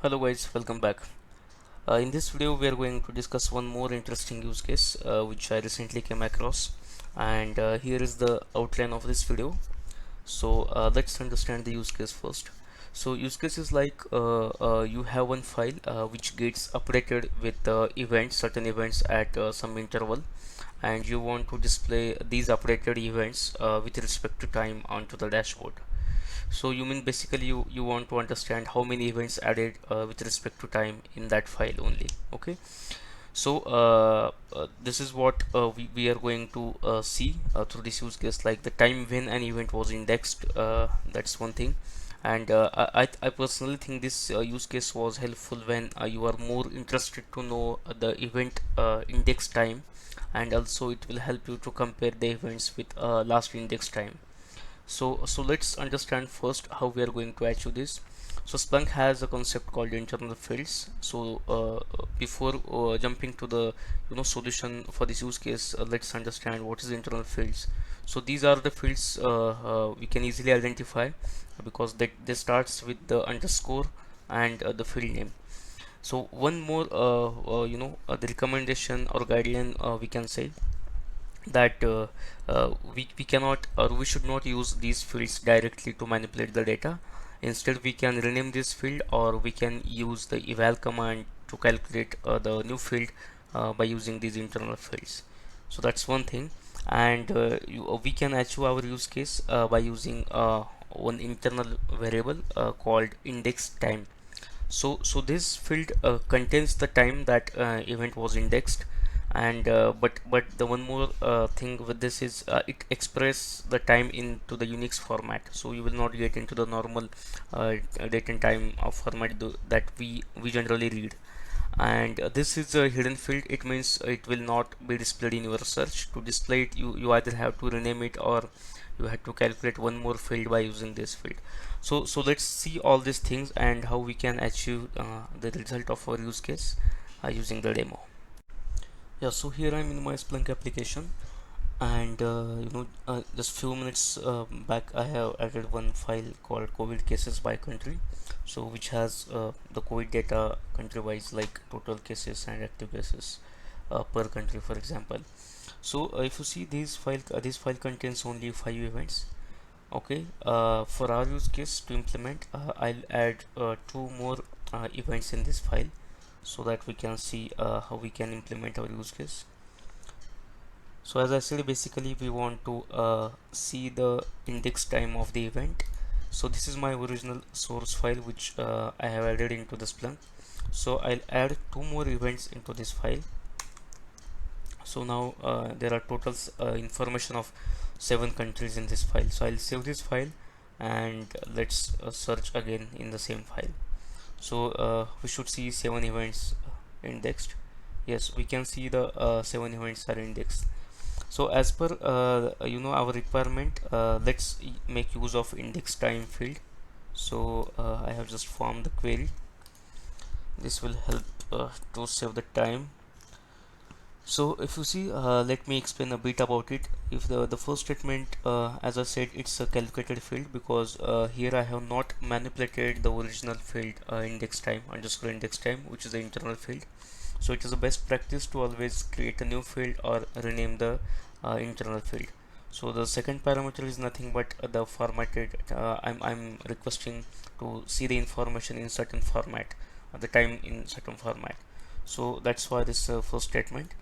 Hello guys, welcome back. In this video we are going to discuss one more interesting use case which I recently came across, and here is the outline of this video. Let's understand the use case first. So use case is like you have one file which gets updated with certain events at some interval, and you want to display these updated events with respect to time onto the dashboard. So you mean basically you want to understand how many events added with respect to time in that file only. Okay. This is what we are going to see through this use case, like the time when an event was indexed. That's one thing. And I personally think this use case was helpful when you are more interested to know the event index time, and also it will help you to compare the events with last index time. So let's understand first how we are going to achieve this. So Splunk has a concept called internal fields. Before jumping to the solution for this use case, let's understand what is internal fields. So these are the fields we can easily identify because they starts with the underscore and the field name. So one more the recommendation or guideline we can say that we cannot, or we should not use these fields directly to manipulate the data. Instead we can rename this field, or we can use the eval command to calculate the new field by using these internal fields. So that's one thing. And we can achieve our use case by using one internal variable called index time. So this field contains the time that event was indexed, and but the one more thing with this is it express the time into the Unix format. So you will not get into the normal date and time of format that we generally read. And this is a hidden field. It means it will not be displayed in your search. To display it, you either have to rename it, or you have to calculate one more field by using this field. So let's see all these things and how we can achieve the result of our use case using the demo. Yeah, so here I'm in my Splunk application, and just few minutes back I have added one file called COVID cases by country, so which has the COVID data country wise, like total cases and active cases per country, for example. So if you see this file contains only 5 events. Okay, for our use case to implement, I'll add two more events in this file so that we can see how we can implement our use case. So as I said, basically we want to see the index time of the event. So this is my original source file which I have added into the Splunk. So I'll add two more events into this file. So now there are total information of 7 countries in this file. So I'll save this file, and let's search again in the same file. So we should see 7 events indexed. Yes, we can see the 7 events are indexed. So as per our requirement, let's make use of index time field. So I have just formed the query. This will help to save the time. So if you see, let me explain a bit about it. If the first statement, as I said, it's a calculated field because here I have not manipulated the original field index time underscore index time, which is the internal field. So it is a best practice to always create a new field or rename the internal field. So the second parameter is nothing but the formatted. I'm requesting to see the information in certain format, the time in certain format. So that's why this first statement.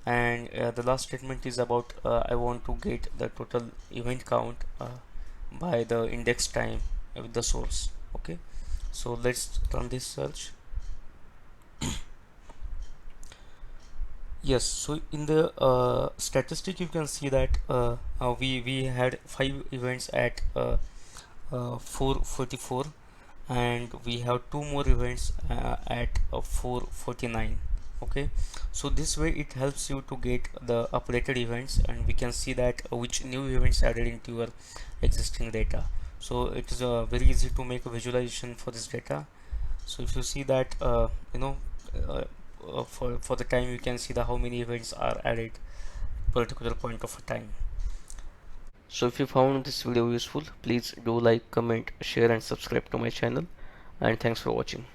And the last statement is about I want to get the total event count by the index time with the source. Okay, so let's run this search. Yes, so in the statistic you can see that we had 5 events at 444, and we have two more events at 449. Okay, so this way it helps you to get the updated events, and we can see that which new events added into your existing data. So it is very easy to make a visualization for this data. So if you see that uh, for the time, you can see the how many events are added particular point of a time. So if you found this video useful, please do like, comment, share and subscribe to my channel, and thanks for watching.